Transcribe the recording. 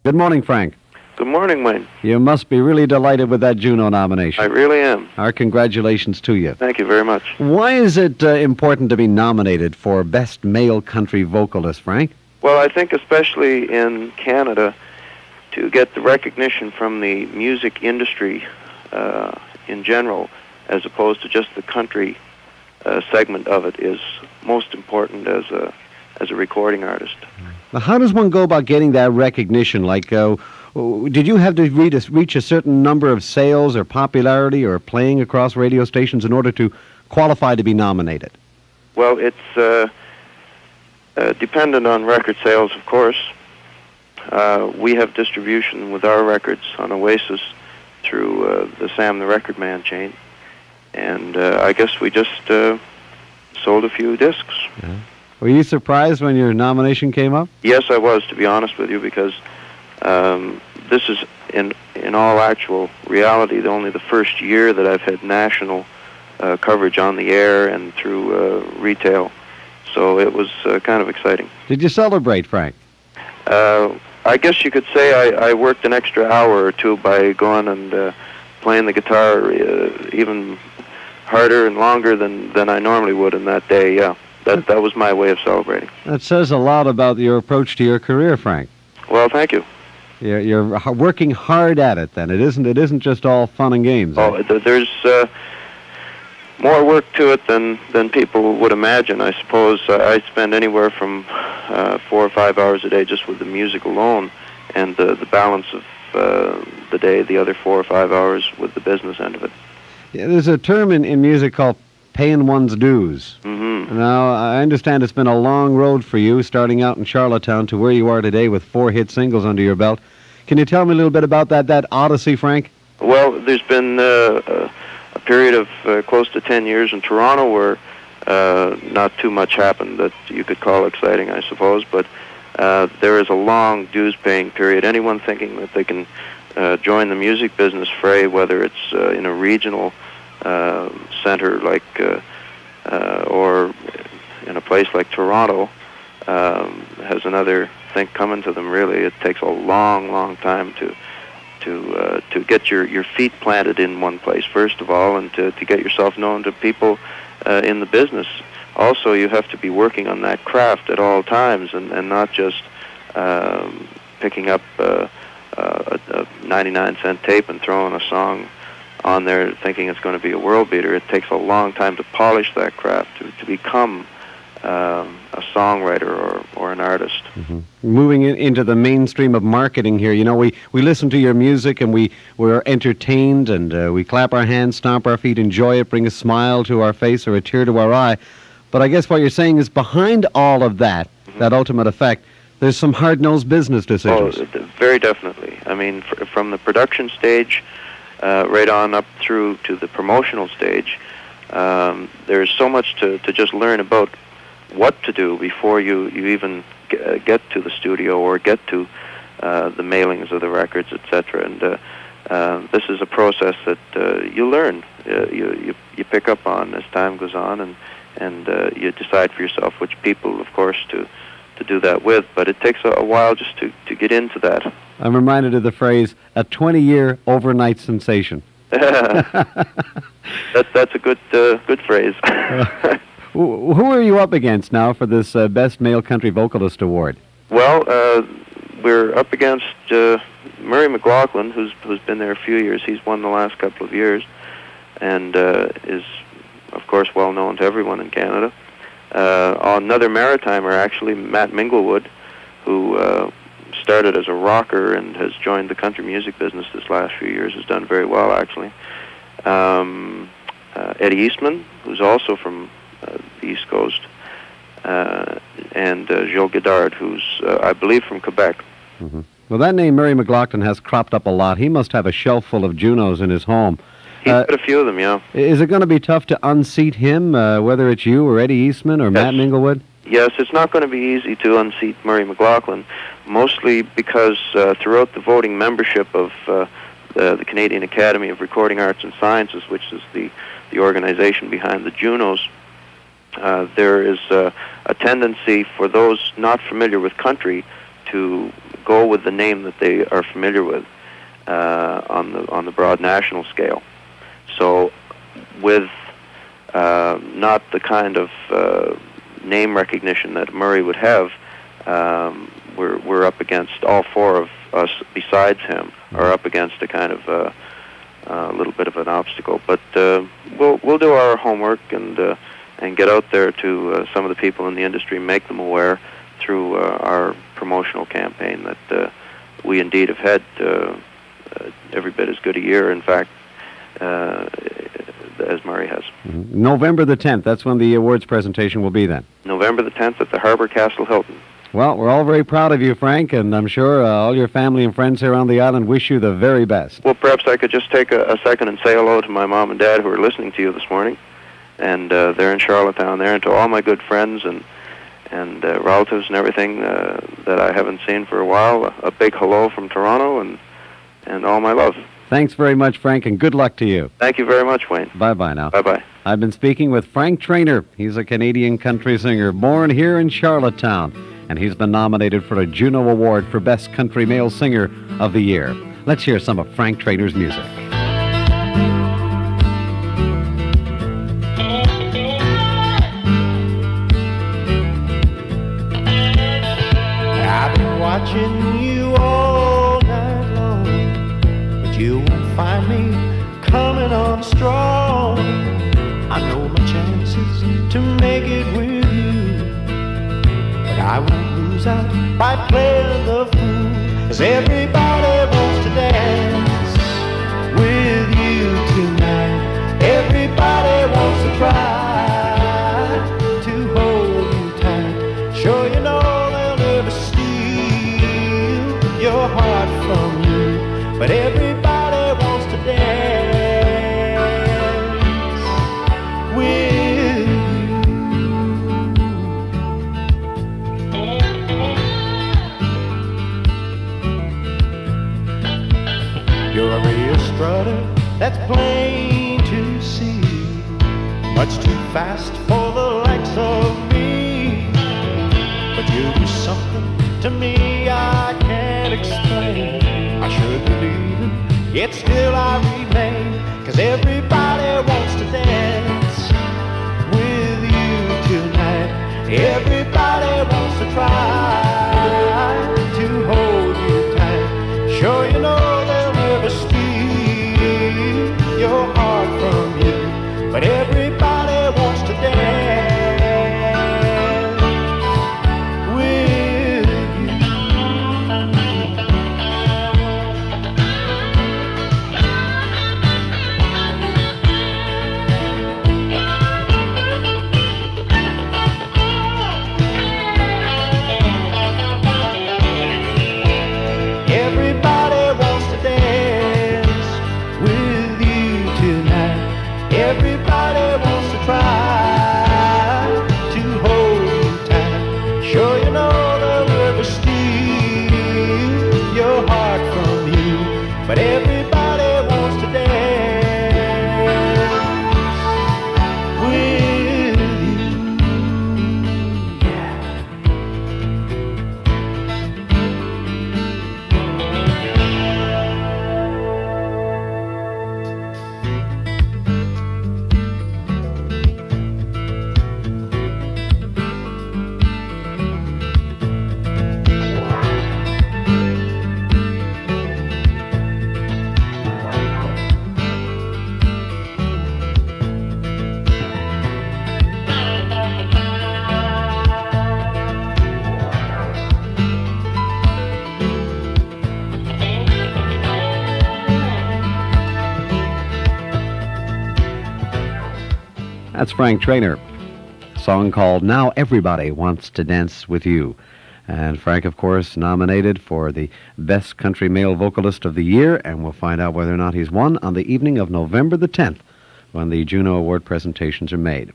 Good morning, Frank. Good morning, Wayne. You must be really delighted with that Juno nomination. I really am. Our congratulations to you. Thank you very much. Why is it important to be nominated for Best Male Country Vocalist, Frank? Well, I think especially in Canada, to get the recognition from the music industry in general, as opposed to just the country segment of it, is most important as a recording artist. Now, how does one go about getting that recognition? Like, did you have to reach a certain number of sales or popularity or playing across radio stations in order to qualify to be nominated? Well, it's dependent on record sales, of course. We have distribution with our records on Oasis through the Sam the Record Man chain. And I guess we just sold a few discs. Yeah. Were you surprised when your nomination came up? Yes, I was, to be honest with you, because this is, in all actual reality, only the first year that I've had national coverage on the air and through retail. So it was kind of exciting. Did you celebrate, Frank? I guess you could say I worked an extra hour or two by going and playing the guitar even harder and longer than I normally would in that day, yeah. That was my way of celebrating. That says a lot about your approach to your career, Frank. Well, thank you. You're working hard at it, then. It isn't just all fun and games. Oh, there's more work to it than people would imagine, I suppose. I spend anywhere from 4 or 5 hours a day just with the music alone, and the balance of the day, the other 4 or 5 hours with the business end of it. Yeah, there's a term in music called paying one's dues. Mm-hmm. Now, I understand it's been a long road for you, starting out in Charlottetown to where you are today with 4 hit singles under your belt. Can you tell me a little bit about that odyssey, Frank? Well, there's been a period of close to 10 years in Toronto where not too much happened that you could call exciting, I suppose, but there is a long dues-paying period. Anyone thinking that they can join the music business fray, whether it's in a regional center like or in a place like Toronto, has another thing coming to them. Really, it takes a long time to get your feet planted in one place, first of all, and to get yourself known to people in the business. Also, you have to be working on that craft at all times, and not just picking up a 99-cent tape and throwing a song on there thinking it's going to be a world beater. It takes a long time to polish that craft, to become a songwriter or an artist. Mm-hmm. Moving into the mainstream of marketing here, we listen to your music and we're entertained and we clap our hands, stomp our feet, enjoy it, bring a smile to our face or a tear to our eye. But I guess what you're saying is behind all of that, mm-hmm. that ultimate effect, there's some hard-nosed business decisions. Oh, very definitely. I mean, from the production stage right on up through to the promotional stage, there's so much to just learn about what to do before you even get to the studio or get to the mailings of the records, etc. And this is a process that you learn, you pick up on as time goes on, and you decide for yourself which people, of course, to do that with. But it takes a while just to get into that. I'm reminded of the phrase, a 20-year overnight sensation. That's a good phrase. Who are you up against now for this Best Male Country Vocalist Award? Well, we're up against Murray McLaughlin, who's been there a few years. He's won the last couple of years, and is, of course, well known to everyone in Canada. Another Maritimer, actually, Matt Minglewood, who started as a rocker and has joined the country music business this last few years, has done very well, actually. Eddie Eastman, who's also from the East Coast, and Gilles Godard, who's, I believe, from Quebec. Mm-hmm. Well, that name, Murray McLaughlin, has cropped up a lot. He must have a shelf full of Junos in his home. He's got a few of them, yeah. Is it going to be tough to unseat him, whether it's you or Eddie Eastman or Matt Minglewood? Yes, it's not going to be easy to unseat Murray McLaughlin, mostly because throughout the voting membership of the Canadian Academy of Recording Arts and Sciences, which is the organization behind the Junos, there is a tendency for those not familiar with country to go with the name that they are familiar with on the broad national scale. So, with not the kind of name recognition that Murray would have, we're up against, all four of us besides him are up against a kind of a little bit of an obstacle. But we'll do our homework and get out there to some of the people in the industry, make them aware through our promotional campaign that we indeed have had every bit as good a year, in fact, as Murray has. November the 10th, that's when the awards presentation will be then. November the 10th at the Harbour Castle Hilton. Well, we're all very proud of you, Frank, and I'm sure all your family and friends here on the island wish you the very best. Well, perhaps I could just take a second and say hello to my mom and dad who are listening to you this morning, and they're in Charlottetown there, and to all my good friends and relatives and everything that I haven't seen for a while. A big hello from Toronto, and all my love. Thanks very much, Frank, and good luck to you. Thank you very much, Wayne. Bye-bye now. Bye-bye. I've been speaking with Frank Trainor. He's a Canadian country singer born here in Charlottetown, and he's been nominated for a Juno Award for Best Country Male Singer of the Year. Let's hear some of Frank Trainor's music. I've been watching you all night long, but you won't find me coming on strong. I know my chances to make it with you, but I won't lose out by playing the fool, 'cause everybody wants to dance with you tonight. Everybody wants to try to hold you tight. Sure, you know they'll never steal your heart from you, but everybody wants to dance with you. You're a real strutter, that's plain to see, much too fast for the likes of me. But you do something to me I can't explain. I should be leaving, yet still I remain, 'cause everybody wants to dance with you tonight. Everybody wants to try to hold you tight. Sure, you know they'll never steal your heart from you, but everybody wants to dance with you. Everybody wants to dance with you tonight. Everybody wants to try to hold you tight. Sure, you know they'll never steal your heart from you, but everybody wants to dance with you. Yeah. That's Frank Trainor. A song called Now Everybody Wants to Dance with You. And Frank, of course, nominated for the Best Country Male Vocalist of the Year, and we'll find out whether or not he's won on the evening of November the 10th when the Juno Award presentations are made.